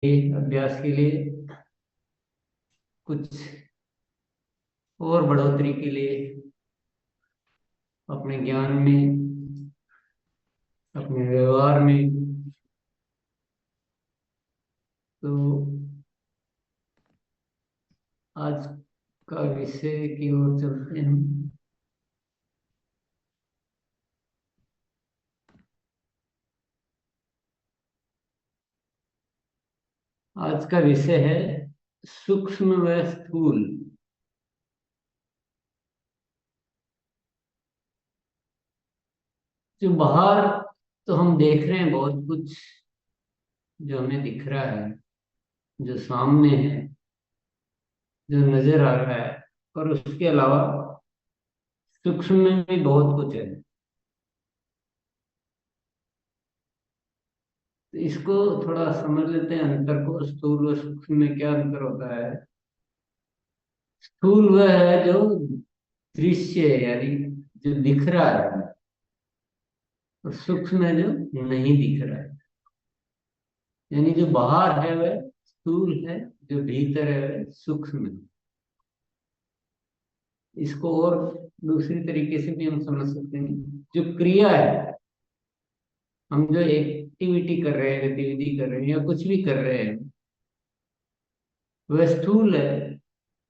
अभ्यास के लिए, कुछ और बढ़ोतरी के लिए अपने ज्ञान में, अपने व्यवहार में। तो आज का विषय की ओर चलते हैं। आज का विषय है सूक्ष्म व स्थूल। जो बाहर तो हम देख रहे हैं बहुत कुछ, जो हमें दिख रहा है, जो सामने है, जो नजर आ रहा है। और उसके अलावा सूक्ष्म में भी बहुत कुछ है। तो इसको थोड़ा समझ लेते हैं, अंतर को। स्थूल और सूक्ष्म में क्या अंतर होता है? स्थूल वह है जो दृश्य है, यानी जो दिख रहा है। और सूक्ष्म है जो नहीं दिख रहा है। यानी जो बाहर है वह स्थूल है, जो भीतर है वह सूक्ष्म है। इसको और दूसरी तरीके से भी हम समझ सकते हैं। जो क्रिया है, हम जो एक्टिविटी कर रहे हैं, गतिविधि कर रहे हैं, या कुछ भी कर रहे हैं, वह स्थूल है।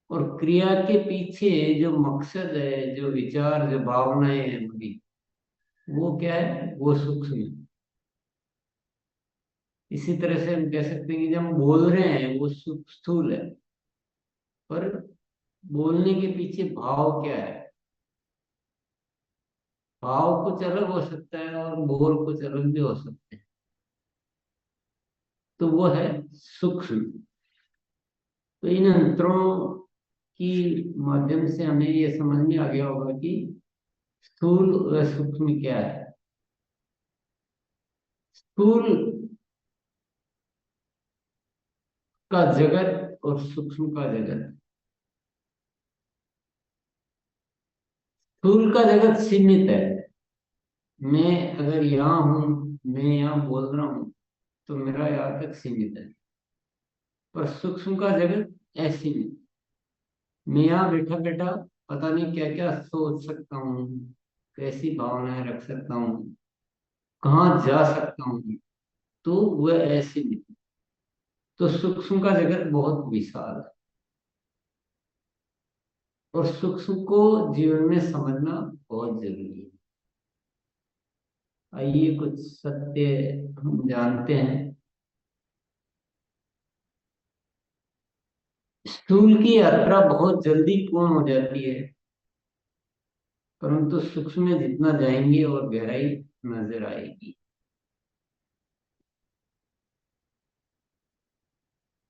और क्रिया के पीछे जो मकसद है, जो विचार, जो भावनाएं हैं हमारी, वो क्या है? वो सूक्ष्म है। इसी तरह से हम कह सकते हैं कि जब हम बोल रहे हैं वो स्थूल है। पर बोलने के पीछे भाव क्या है? भाव कुछ अलग हो सकता है और बोल कुछ अलग भी हो सकते हैं। तो वो है सूक्ष्म। तो इन अंतरों की माध्यम से हमें ये समझ में आ गया होगा कि स्थूल व सूक्ष्म क्या है। स्थूल का जगत और सूक्ष्म का जगत। स्थूल का जगत सीमित है। मैं अगर यहाँ हूँ, मैं यहाँ बोल रहा हूँ, तो मेरा यहाँ तक सीमित है। पर सूक्ष्म का जगत असीमित। मैं यहाँ बैठा बैठा पता नहीं क्या क्या सोच सकता हूँ, कैसी भावनाएं रख सकता हूँ, कहाँ जा सकता हूँ। तो वह असीमित। तो सूक्ष्म का जगत बहुत विशाल है। और सूक्ष्म को जीवन में समझना बहुत जरूरी है। आइए कुछ सत्य हम जानते हैं। स्थूल की यात्रा बहुत जल्दी पूर्ण हो जाती है, परंतु सूक्ष्म में जितना जाएंगे और गहराई नजर आएगी।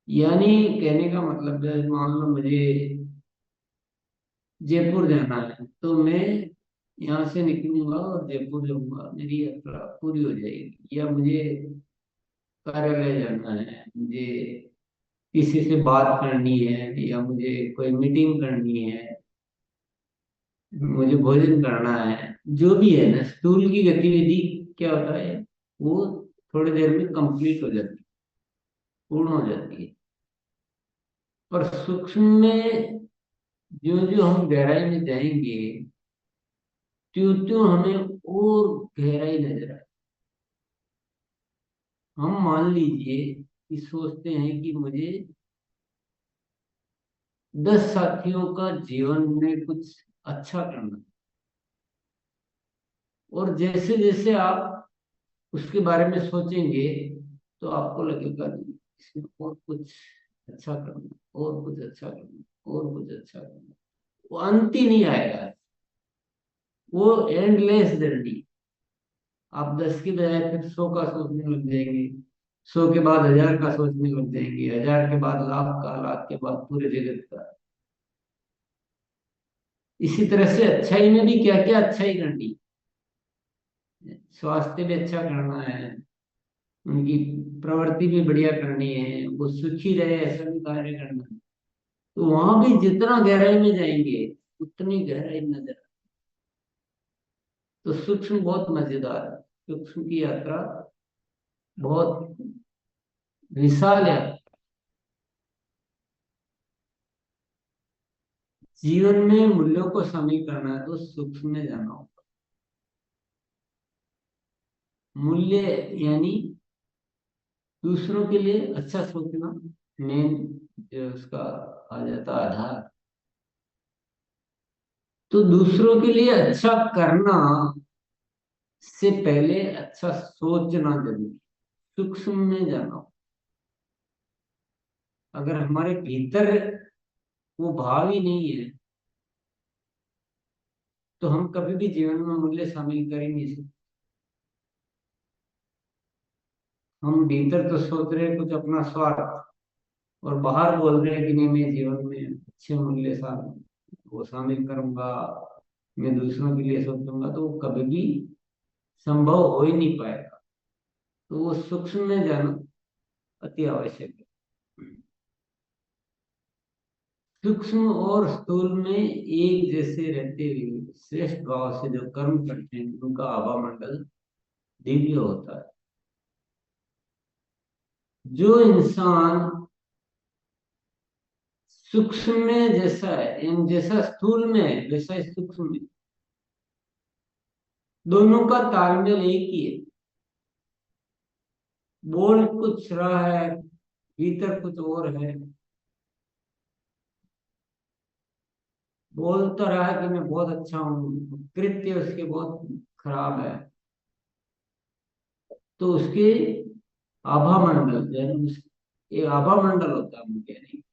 यानी कहने का मतलब है, मान लो मुझे जयपुर जाना है, तो मैं यहाँ से निकलूंगा और जयपुर जाऊंगा, मेरी यात्रा पूरी हो जाएगी। या मुझे कार्यालय जाना है, मुझे किसी से बात करनी है, या मुझे कोई मीटिंग करनी है, मुझे भोजन करना है, जो भी है ना, स्थूल की गतिविधि क्या होता है, वो थोड़ी देर में कंप्लीट हो जाती है, पूर्ण हो जाती है। पर सूक्ष्म में जो जो हम गहराई में जाएंगे, त्यों त्यों हमें और गहराई नजर आए। हम मान लीजिए कि सोचते हैं कि मुझे 10 साथियों का जीवन में कुछ अच्छा करना है। और जैसे जैसे आप उसके बारे में सोचेंगे, तो आपको लगेगा नहीं, इसमें और कुछ अच्छा करना, और कुछ अच्छा करना, और कुछ अच्छा करना। वो अंत ही नहीं आएगा। वो एंडलेस जर्नी। आप 10 की बजाय फिर 100 का सोचने लग जाएंगे, 100 के बाद 1000 का सोचने लग जाएंगे, 1000 के बाद लाख का, लाख के बाद पूरे जगत का। इसी तरह से अच्छाई में भी क्या क्या अच्छाई करनी है। स्वास्थ्य भी अच्छा करना है, उनकी प्रवृत्ति भी बढ़िया करनी है, वो सुखी रहे ऐसा भी कार्य करना है। तो वहां भी जितना गहराई में जाएंगे, उतनी गहराई नजर। तो सूक्ष्म बहुत मजेदार है। सूक्ष्म की यात्रा बहुत विशाल यात्रा। जीवन में मूल्यों को शामिल करना है तो सूक्ष्म में जाना होगा। मूल्य यानी दूसरों के लिए अच्छा सोचना, मेन जो उसका आ जाता आधार। तो दूसरों के लिए अच्छा करना से पहले अच्छा सोचना जरूरी, सूक्ष्म में जाना होगा। अगर हमारे भीतर वो भाव ही नहीं है तो हम कभी भी जीवन में मूल्य शामिल कर ही नहीं सकते। हम भीतर तो सोच रहे हैं कुछ अपना स्वार्थ, और बाहर बोल रहे हैं कि नहीं मैं जीवन में अच्छे मूल्य शामिल वो शामिल करूंगा, मैं दूसरों के लिए सोचूंगा, तो वो कभी भी संभव हो ही नहीं पाएगा। तो वो सूक्ष्म में जाना अति आवश्यक है। सूक्ष्म और स्थूल में एक जैसे रहते हुए श्रेष्ठ भाव से जो कर्म करते हैं उनका आभा मंडल दिव्य होता है। जो इंसान सूक्ष्म में जैसा है, जैसा स्थूल में है वैसा सूक्ष्म में, दोनों का तालमेल एक ही है। बोल कुछ रहा है, भीतर कुछ और है। बोल तो रहा है कि मैं बहुत अच्छा हूँ, कृत्य उसके बहुत खराब है। तो उसके आभा मंडल यानी ये आभा मंडल होता है उनके, यानी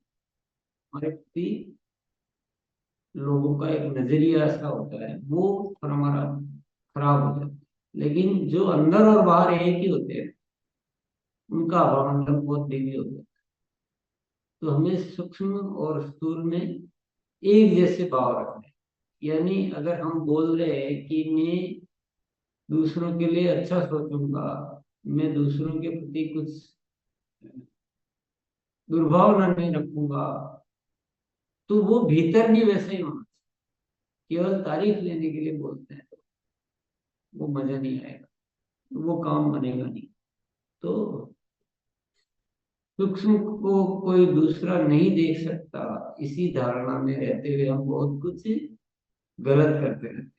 हमारे प्रति लोगों का एक नजरिया ऐसा होता है, वो थोड़ा हमारा खराब हो जाता है। लेकिन जो अंदर और बाहर एक ही होते हैं उनका आभा मंडल बहुत दिव्य होता है। तो हमें सूक्ष्म और स्थूल में एक जैसे भाव रखने, यानी अगर हम बोल रहे हैं कि मैं दूसरों के लिए अच्छा सोचूंगा, मैं दूसरों के प्रति कुछ दुर्भावना नहीं रखूंगा, तो वो भीतर भी वैसा ही होना चाहिए। केवल तारीफ लेने के लिए बोलते हैं तो वो मजा नहीं आएगा, वो काम बनेगा नहीं। तो सूक्ष्म को कोई दूसरा नहीं देख सकता, इसी धारणा में रहते हुए हम बहुत कुछ गलत करते रहते हैं।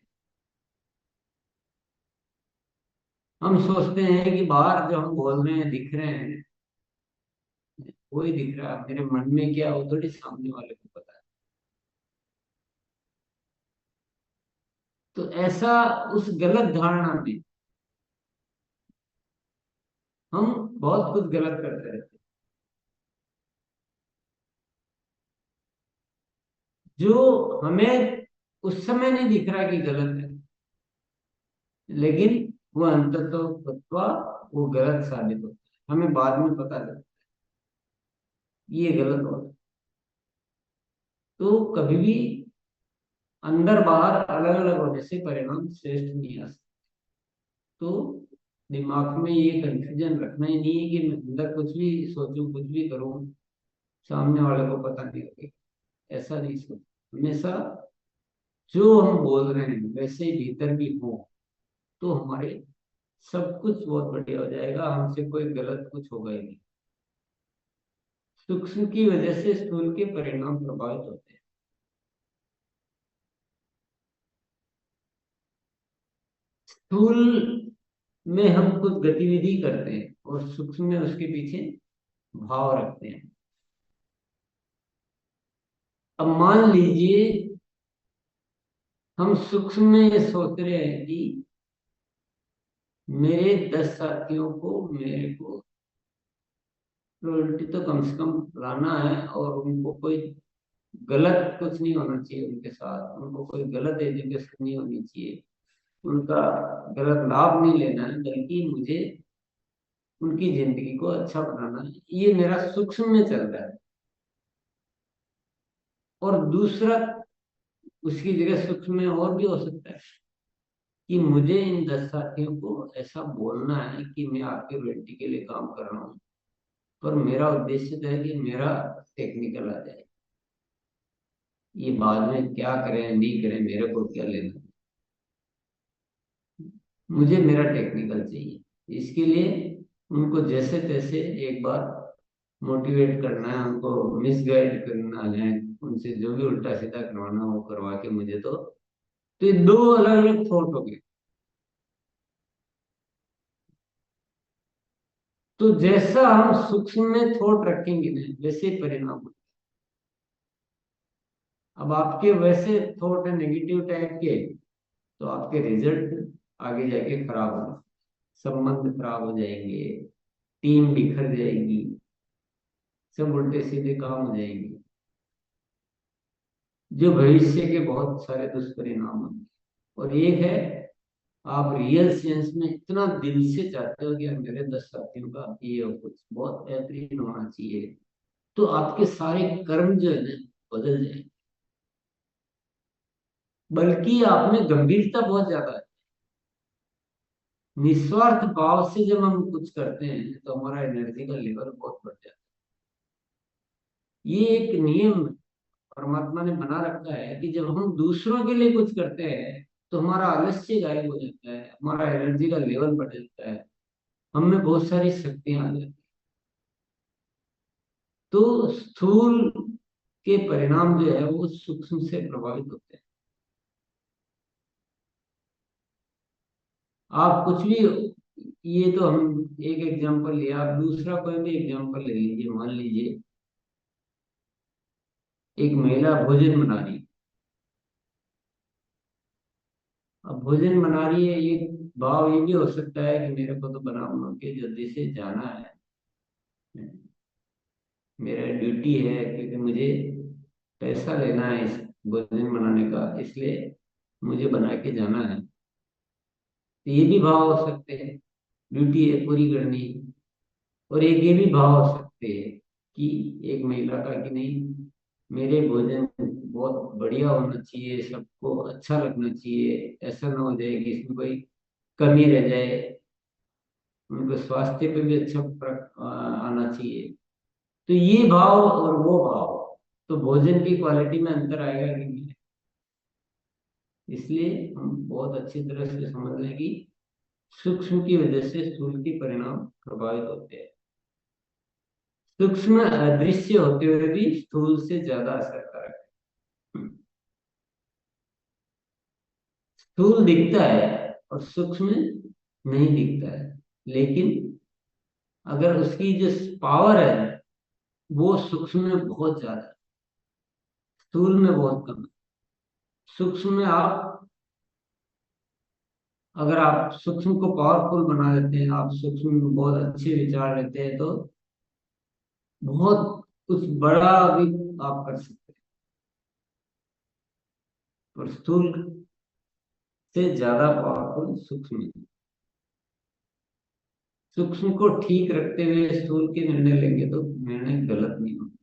हम सोचते हैं कि बाहर जो हम बोल रहे हैं दिख रहे हैं, वही दिख रहा है, मेरे मन में क्या वो थोड़ी सामने वाले को पता है। तो ऐसा उस गलत धारणा में हम बहुत कुछ गलत करते रहते हैं, जो हमें उस समय नहीं दिख रहा कि गलत है, लेकिन वो अंततः वो गलत साबित होता है, हमें बाद में पता लगता है ये गलत हो रहा है। तो कभी भी अंदर बाहर अलग अलग होने से परिणाम श्रेष्ठ नहीं आ सकते। तो दिमाग में ये कंफ्यूजन रखना ही नहीं है कि मैं अंदर कुछ भी सोचूं कुछ भी करूं सामने वाले को पता नहीं लगेगा, ऐसा नहीं सोच। हमेशा जो हम बोल रहे हैं वैसे ही भीतर भी हो तो हमारे सब कुछ बहुत बढ़िया हो जाएगा, हमसे कोई गलत कुछ होगा ही नहीं। सूक्ष्म की वजह से स्थूल के परिणाम प्रभावित होते हैं। स्थूल में हम कुछ गतिविधि करते हैं और सूक्ष्म में उसके पीछे भाव रखते हैं। अब मान लीजिए हम सूक्ष्म में ये सोच रहे हैं कि मेरे 10 साथियों को मेरे को रॉयल्टी तो कम से कम लाना है, और उनको कोई गलत कुछ नहीं होना चाहिए, उनके साथ उनको कोई गलत एजुकेशन नहीं होनी चाहिए, उनका गलत लाभ नहीं लेना है, बल्कि मुझे उनकी जिंदगी को अच्छा बनाना है। ये मेरा सूक्ष्म में चल रहा है। और दूसरा उसकी जगह सूक्ष्म में और भी हो सकता है कि मुझे इन 10 साथियों को ऐसा बोलना है कि मैं आपकी रॉयल्टी के लिए काम कर रहा हूँ, पर मेरा उद्देश्य तो है कि मेरा टेक्निकल आ जाए। ये बाद में क्या करें नहीं करें मेरे को क्या लेना, मुझे मेरा टेक्निकल चाहिए। इसके लिए उनको जैसे तैसे एक बार मोटिवेट करना है, उनको मिसगाइड करना है, उनसे जो भी उल्टा सीधा करवाना वो करवा के मुझे तो ये दो अलग अलग थॉट हो गए। तो जैसा हम सूक्ष्म में थॉट रखेंगे ना वैसे ही परिणाम होते हैं। अब आपके वैसे थॉट है नेगेटिव टाइप के, तो आपके रिजल्ट आगे जाके खराब होंगे, संबंध खराब हो जाएंगे, टीम बिखर जाएगी, सब उल्टे सीधे काम हो जाएंगे, जो भविष्य के बहुत सारे दुष्परिणाम होंगे। और एक है, आप रियल सेंस में इतना दिल से चाहते हो कि यार मेरे 10 साथियों का ये हो, कुछ बहुत बेहतरीन होना चाहिए, तो आपके सारे कर्म जो है ना बदल जाए, बल्कि आप में गंभीरता बहुत ज्यादा है। निस्वार्थ भाव से जब हम कुछ करते हैं तो हमारा एनर्जी का लेवल बहुत बढ़ जाता है। ये एक नियम परमात्मा ने बना रखा है कि जब हम दूसरों के लिए कुछ करते हैं तो हमारा आलस्य गायब हो जाता है, हमारा एनर्जी का लेवल बढ़ जाता है, हम में बहुत सारी शक्तियां आ जाती हैं। तो स्थूल के परिणाम जो है वो सूक्ष्म से प्रभावित होते हैं। आप कुछ भी, ये तो हम एक एग्जांपल लिया, आप दूसरा कोई भी एग्जांपल ले लीजिए। मान लीजिए एक महिला भोजन बना रही है। अब भोजन बना रही है, ये भाव ये भी हो सकता है कि मेरे को तो बना बना के जल्दी से जाना है, मेरा ड्यूटी है, क्योंकि मुझे पैसा लेना है इस भोजन बनाने का, इसलिए मुझे बना के जाना है। तो ये भी भाव हो सकते हैं, ड्यूटी है पूरी करनी। और एक ये भी भाव हो सकते हैं कि एक महिला का कि नहीं, मेरे भोजन बहुत बढ़िया होना चाहिए, सबको अच्छा लगना चाहिए, ऐसा ना हो जाए कि इसमें कोई कमी रह जाए, उनको स्वास्थ्य पे भी अच्छा फर्क आना चाहिए। तो ये भाव और वो भाव, तो भोजन की क्वालिटी में अंतर आएगा कि नहीं। इसलिए हम बहुत अच्छी तरह से समझ लें कि सूक्ष्म की वजह से स्थूल के परिणाम प्रभावित होते हैं। सूक्ष्म अदृश्य होते हुए भी स्थूल से ज्यादा असरकारक है। स्थूल दिखता है और सूक्ष्म नहीं दिखता है, लेकिन अगर उसकी जो पावर है वो सूक्ष्म में बहुत ज्यादा है, स्थूल में बहुत कम है। सूक्ष्म में आप, अगर आप सूक्ष्म को पावरफुल बना देते हैं, आप सूक्ष्म में बहुत अच्छे विचार लेते हैं, तो बहुत कुछ बड़ा भी आप कर सकते हैं। और स्थूल से ज्यादा पावरफुल सूक्ष्म है। सूक्ष्म को ठीक रखते हुए स्थूल के निर्णय लेंगे तो निर्णय गलत नहीं होंगे।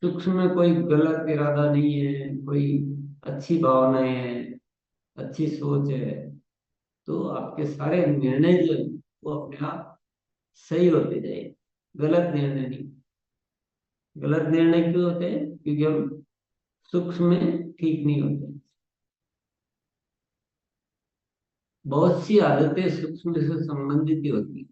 सूक्ष्म में कोई गलत इरादा नहीं है, कोई अच्छी भावनाएं हैं, अच्छी सोच है, तो आपके सारे निर्णय जो है वो अपने आप सही होते जाएंगे। गलत निर्णय नहीं। गलत निर्णय क्यों होते हैं? क्योंकि हम सूक्ष्म में ठीक नहीं होते। बहुत सी आदतें सूक्ष्म से संबंधित ही होती हैं,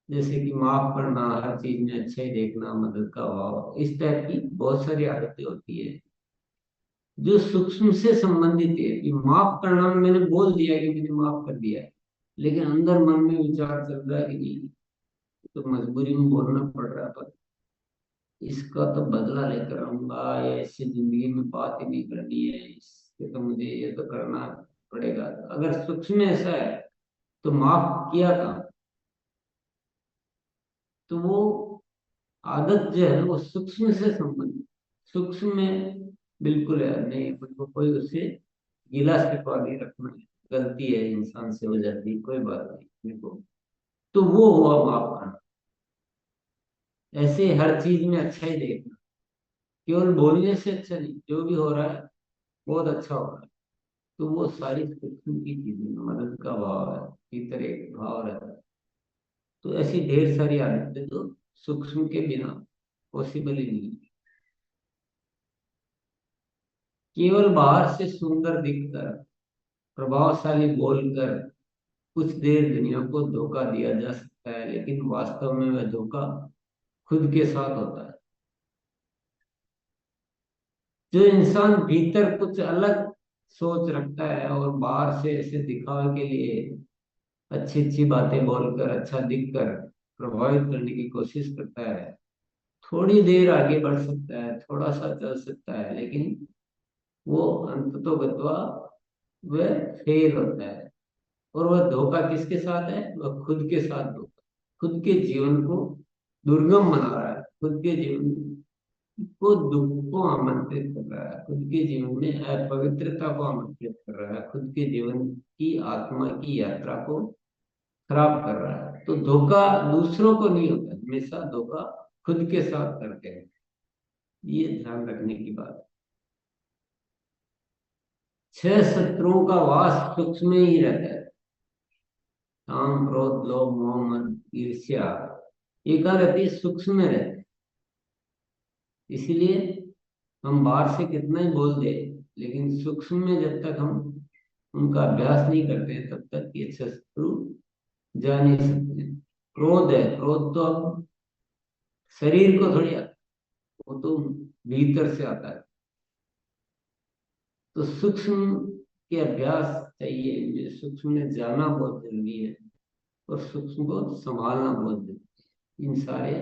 जैसे कि माफ करना, हर चीज में अच्छा ही देखना, मदद का भाव, इस टाइप की बहुत सारी आदतें होती है जो सूक्ष्म से संबंधित है। कि माफ करना में मैंने बोल दिया कि मैंने माफ कर दिया है, लेकिन अंदर मन में विचार चल रहा है कि नहीं, तो मजबूरी में बोलना पड़ रहा है, पर इसका तो बदला लेकर आऊंगा, या इससे जिंदगी में बात ही नहीं करनी है, इससे तो मुझे ये तो करना पड़ेगा। अगर सूक्ष्म में ऐसा है तो माफ किया था, तो वो आदत जो है वो सूक्ष्म से संबंधित। सूक्ष्म में बिल्कुल है नहीं, मुझको कोई उससे गिला शिकवा नहीं रखना है, गलती है इंसान से हो जाती है, कोई बात नहीं मेरे को, तो वो हुआ माफ करना। ऐसे हर चीज में अच्छा ही देखना, केवल बोलने से अच्छा नहीं, जो भी हो रहा है बहुत अच्छा हो रहा है, तो वो सारी सूक्ष्म की चीजें, मदद का भाव है, इतर एक भाव रहता है। तो ऐसी ढेर सारी आदतें तो सूक्ष्म के बिना पॉसिबल ही नहीं है। केवल बाहर से सुंदर दिखकर, प्रभावशाली बोलकर, कुछ देर दुनिया को धोखा दिया जा सकता है, लेकिन वास्तव में वह धोखा खुद के साथ होता है। जो इंसान भीतर कुछ अलग सोच रखता है और बाहर से ऐसे दिखावे के लिए अच्छी अच्छी बातें बोलकर, अच्छा दिखकर प्रभावित करने की कोशिश करता है, थोड़ी देर आगे बढ़ सकता है, थोड़ा सा चल सकता है, लेकिन वो अंततोगत्वा वह फेल होता है। और वह धोखा किसके साथ है? वह खुद के साथ धोखा, खुद के जीवन को दुर्गम बना रहा है, खुद के जीवन को दुख को आमंत्रित कर रहा है, खुद के जीवन में अपवित्रता को आमंत्रित कर रहा है, खुद के जीवन की आत्मा की यात्रा को खराब कर रहा है। तो धोखा दूसरों को नहीं होता, हमेशा धोखा खुद के साथ करते हैं। ये ध्यान रखने की बात है। छह शत्रुओं का वास सूक्ष्म में ही रहता है। काम, क्रोध, लोभ, मोह, मद, ईर्ष्या, ये कहाँ रहती है? सूक्ष्म में रहती है। इसीलिए हम बाहर से कितना ही बोल दे, लेकिन सूक्ष्म में जब तक हम उनका अभ्यास नहीं करते तब तक ये शत्रु जा नहीं सकते। क्रोध है, क्रोध तो अब शरीर को थोड़ी आता है, वो तो भीतर से आता है। तो सूक्ष्म के अभ्यास चाहिए, सूक्ष्म में जाना बहुत जरूरी है, और सूक्ष्म को संभालना बहुत जरूरी है इन सारे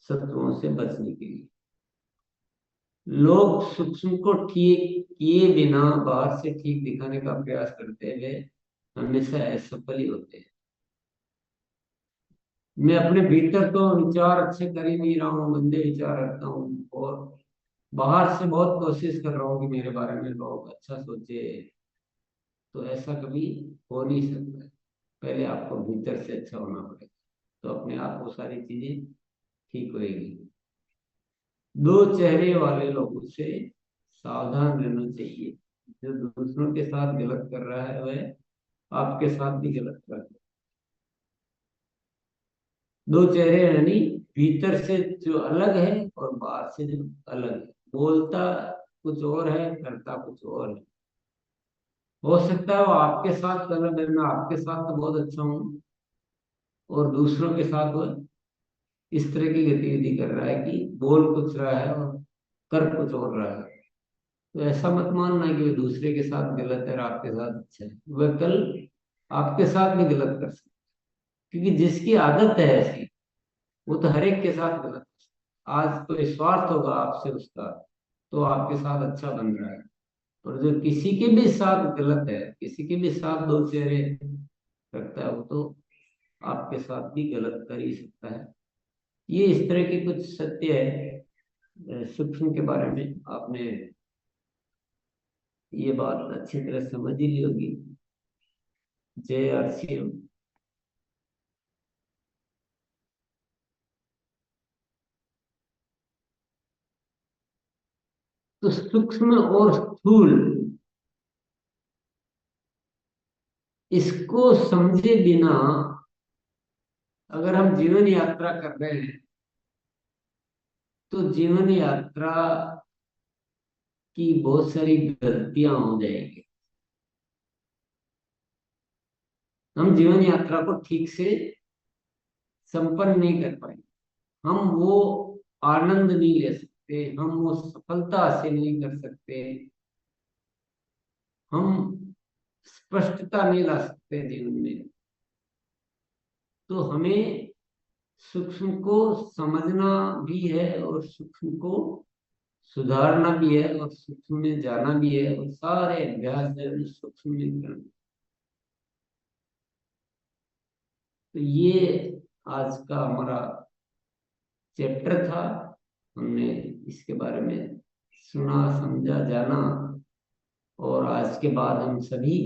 शत्रुओं से बचने के लिए। लोग सूक्ष्म को ठीक किए बिना बाहर से ठीक दिखाने का प्रयास करते हुए हमेशा असफल ही होते हैं। मैं अपने भीतर तो विचार अच्छे कर ही नहीं रहा हूँ, गंदे विचार रखता हूँ, और बाहर से बहुत कोशिश कर रहा हूँ कि मेरे बारे में लोग अच्छा सोचे। तो ऐसा कभी हो नहीं सकता। पहले आपको भीतर से अच्छा होना पड़ेगा, तो अपने आप वो सारी चीजें ठीक होएगी। दो चेहरे वाले लोगों से सावधान रहना चाहिए। जो दूसरों के साथ गलत कर रहा है वह आपके साथ भी गलत कर रहा है। दो चेहरे यानी भीतर से जो अलग है और बाहर से जो अलग है। बोलता कुछ और है, करता कुछ और है। हो सकता है वो आपके साथ गलत है, मैं आपके साथ तो बहुत अच्छा हूँ, और दूसरों के साथ वो इस तरह की गतिविधि कर रहा है कि बोल कुछ रहा है और कर कुछ और रहा है। तो ऐसा मत मानना कि वो दूसरे के साथ गलत है और आपके साथ अच्छा है। वह कल आपके साथ भी गलत कर सकता है, क्योंकि जिसकी आदत है ऐसी, वो तो हर एक के साथ गलत है। आज कोई स्वार्थ होगा आपसे उसका, तो आपके साथ अच्छा बन रहा है। और जो किसी के भी साथ गलत है, किसी के भी साथ दो चेहरे रखता है, वो तो आपके साथ भी गलत कर ही सकता है। ये इस तरह के कुछ सत्य है सूक्ष्म के बारे में। आपने ये बात अच्छी तरह समझ ही ली होगी। जय आरसीएम। तो सूक्ष्म और स्थूल, इसको समझे बिना अगर हम जीवन यात्रा कर रहे हैं, तो जीवन यात्रा की बहुत सारी गलतियां हो जाएंगी। हम जीवन यात्रा को ठीक से संपन्न नहीं कर पाएंगे। हम वो आनंद नहीं ले सकते, हम वो सफलता हासिल नहीं कर सकते, हम स्पष्टता नहीं ला सकते जीवन में। तो हमें सूक्ष्म को समझना भी है, और सूक्ष्म को सुधारना भी है, और सूक्ष्म में जाना भी है, और सारे अभ्यास है उस सूक्ष्म में करना। तो ये आज का हमारा चैप्टर था। हमने इसके बारे में सुना, समझा, जाना, और आज के बाद हम सभी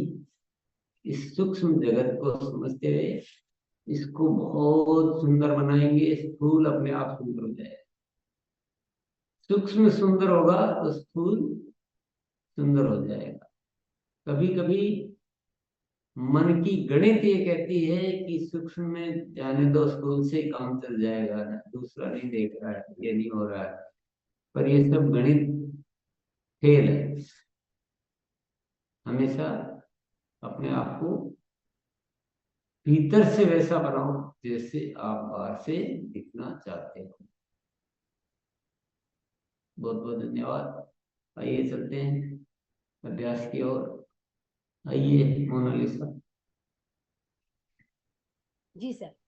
इस सूक्ष्म जगत को समझते हुए इसको बहुत सुंदर बनाएंगे। स्थूल अपने आप सुंदर हो जाएगा। सूक्ष्म सुंदर होगा तो स्थूल सुंदर हो जाएगा। कभी कभी मन की गणित ये कहती है कि सूक्ष्म में जाने दो, स्थूल से ही काम चल जाएगा, दूसरा नहीं देख रहा है, ये नहीं हो रहा है। पर ये सब गणित फेल है। हमेशा अपने आप को भीतर से वैसा बनाओ जैसे आप बाहर से दिखना चाहते हो। बहुत बहुत धन्यवाद। आइए चलते हैं अभ्यास की ओर। आइए मोनालिसा। जी सर।